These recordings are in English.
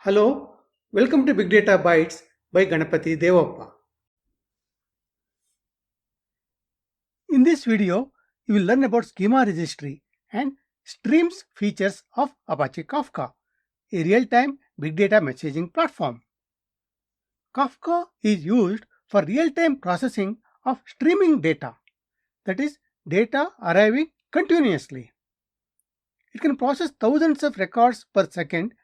Hello, welcome to Big Data Bytes by Ganapati Devappa. In this video, you will learn about schema registry and streams features of Apache Kafka, a real-time big data messaging platform. Kafka is used for real-time processing of streaming data, that is, data arriving continuously. It can process thousands of records per second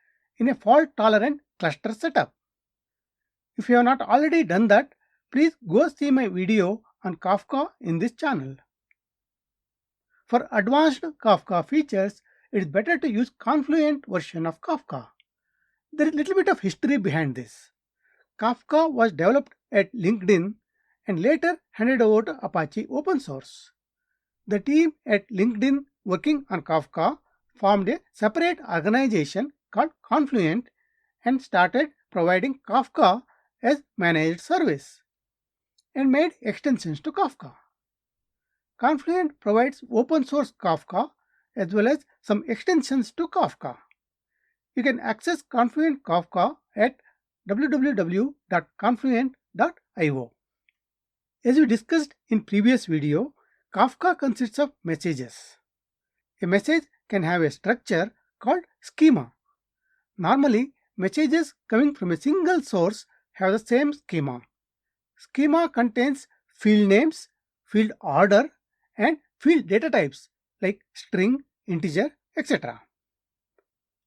in a fault-tolerant cluster setup. If you have not already done that, please go see my video on Kafka in this channel. For advanced Kafka features, it is better to use Confluent version of Kafka. There is a little bit of history behind this. Kafka was developed at LinkedIn and later handed over to Apache open source. The team at LinkedIn working on Kafka formed a separate organization called Confluent and started providing Kafka as managed service and made extensions to Kafka. Confluent provides open source Kafka as well as some extensions to Kafka. You can access Confluent Kafka at www.confluent.io. As we discussed in previous video, Kafka consists of messages. A message can have a structure called schema. Normally, messages coming from a single source have the same schema. Schema contains field names, field order, and field data types like string, integer, etc.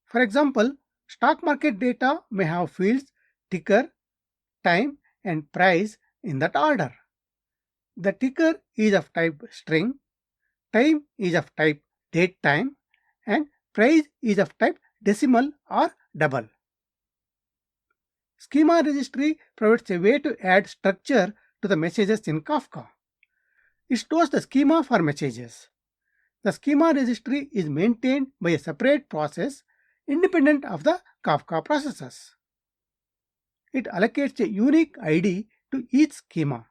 For example, stock market data may have fields ticker, time, and price in that order. The ticker is of type string, time is of type date time, and price is of type decimal or double. Schema registry provides a way to add structure to the messages in Kafka. It stores the schema for messages. The schema registry is maintained by a separate process independent of the Kafka processes. It allocates a unique ID to each schema.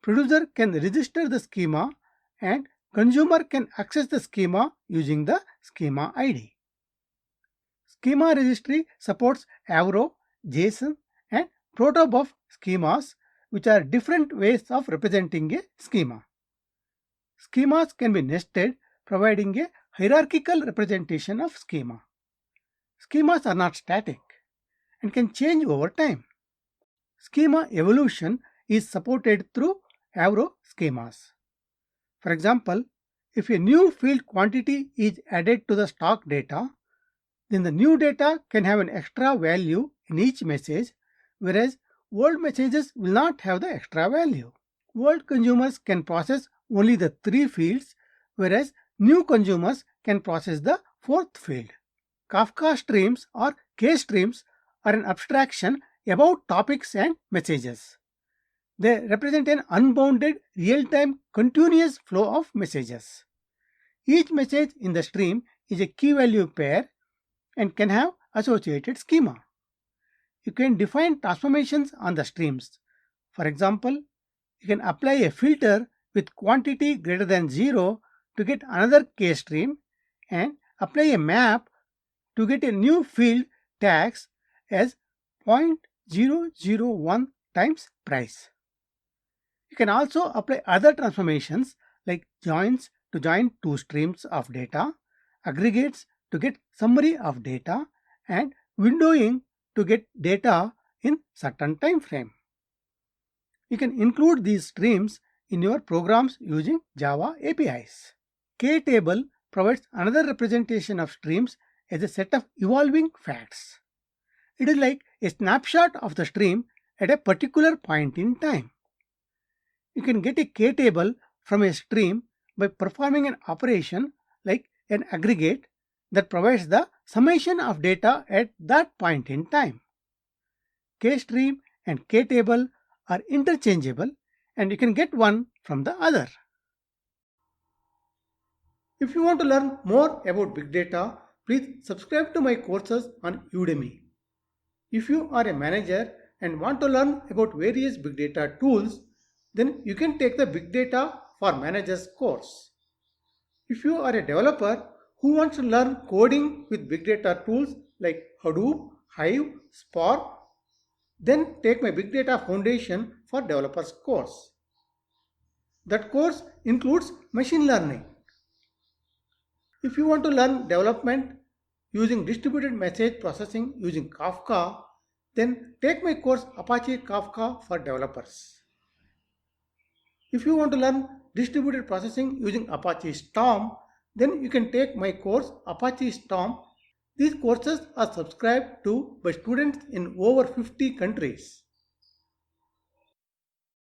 Producer can register the schema and consumer can access the schema using the schema ID. Schema registry supports Avro, JSON, and protobuf schemas, which are different ways of representing a schema. Schemas can be nested, providing a hierarchical representation of schema. Schemas are not static and can change over time. Schema evolution is supported through Avro schemas. For example, if a new field quantity is added to the stock data, then the new data can have an extra value in each message, whereas old messages will not have the extra value. Old consumers can process only the 3 fields, whereas new consumers can process the 4th field. Kafka streams or K-streams are an abstraction about topics and messages. They represent an unbounded, real-time, continuous flow of messages. Each message in the stream is a key-value pair and can have associated schema. You can define transformations on the streams. For example, you can apply a filter with quantity greater than 0 to get another K stream and apply a map to get a new field tags as 0.001 times price. You can also apply other transformations like joins to join 2 streams of data, aggregates to get summary of data, and windowing to get data in certain time frame. You can include these streams in your programs using Java APIs. K-table provides another representation of streams as a set of evolving facts. It is like a snapshot of the stream at a particular point in time. You can get a K-table from a stream by performing an operation like an aggregate that provides the summation of data at that point in time. K-stream and K-table are interchangeable and you can get one from the other. If you want to learn more about big data, please subscribe to my courses on Udemy. If you are a manager and want to learn about various big data tools, then you can take the Big Data for Managers course. If you are a developer who wants to learn coding with big data tools like Hadoop, Hive, Spark, then take my Big Data Foundation for Developers course. That course includes machine learning. If you want to learn development using distributed message processing using Kafka, then take my course Apache Kafka for Developers. If you want to learn distributed processing using Apache Storm, then you can take my course Apache Storm. These courses are subscribed to by students in over 50 countries.